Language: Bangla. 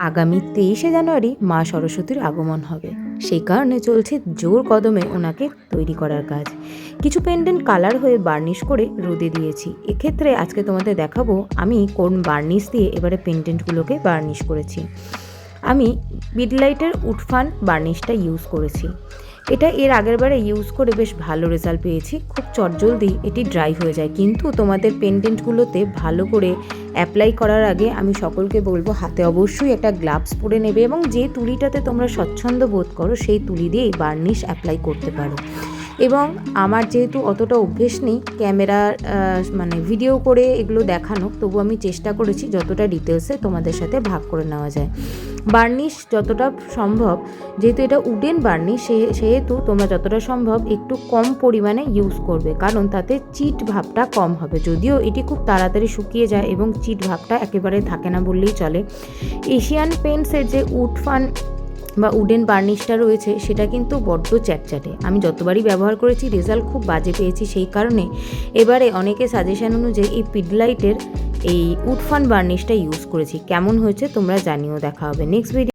আগামী 23শে জানুয়ারি মা সরস্বতীর আগমন হবে, সেই কারণে চলছে জোর কদমে ওনাকে তৈরি করার কাজ। কিছু পেন্ডেন্ট কালার হয়ে বার্নিশ করে রোদে দিয়েছি। এক্ষেত্রে আজকে তোমাদের দেখাবো আমি কোন বার্নিশ দিয়ে এবারে পেন্ডেন্টগুলোকে বার্নিশ করেছি। আমি বিডলাইটের উডফান বার্নিশটা ইউজ করেছি। এটা এর আগের বারে ইউজ করে বেশ ভালো রেজাল্ট পেয়েছি। খুব চটজলদি এটি ড্রাই হয়ে যায়, কিন্তু তোমাদের পেন্ডেন্টগুলোতে ভালো করে অ্যাপ্লাই করার আগে আমি সকলকে বলবো হাতে অবশ্যই একটা গ্লাভস পরে নেবে, এবং যে তুলিটাতে তোমরা স্বচ্ছন্দ বোধ করো সেই তুলি দিয়ে বার্নিশ অ্যাপ্লাই করতে পারো। এবং আমার যেহেতু অতটা অভ্যেস নেই ক্যামেরার ভিডিও করে এগুলো দেখানো, তবু আমি চেষ্টা করেছি যতটা ডিটেলসে তোমাদের সাথে ভাগ করে নেওয়া যায়। বার্নিশ যতটা সম্ভব, যেহেতু এটা উডেন বার্নিশ সেহেতু তোমরা যতটা সম্ভব একটু কম পরিমাণে ইউজ করবে, কারণ তাতে চিট ভাবটা কম হবে। যদিও এটি খুব তাড়াতাড়ি শুকিয়ে যায় এবং চিট ভাবটা একেবারে থাকে না বললেই চলে। এশিয়ান পেইন্টসের যে উডফান বা উডেন বার্নিশটা রয়েছে সেটা কিন্তু বড্ড চ্যাটচ্যাটে। আমি যতবারই ব্যবহার করেছি রেজাল্ট খুব বাজে পেয়েছি, সেই কারণে এবারে অনেকে সাজেশন অনুযায়ী এই পিডলাইটের এই উডফান বার্নিশটা ইউজ করেছি। কেমন হয়েছে তোমরা জানিও। দেখা হবে নেক্সট ভিডিও।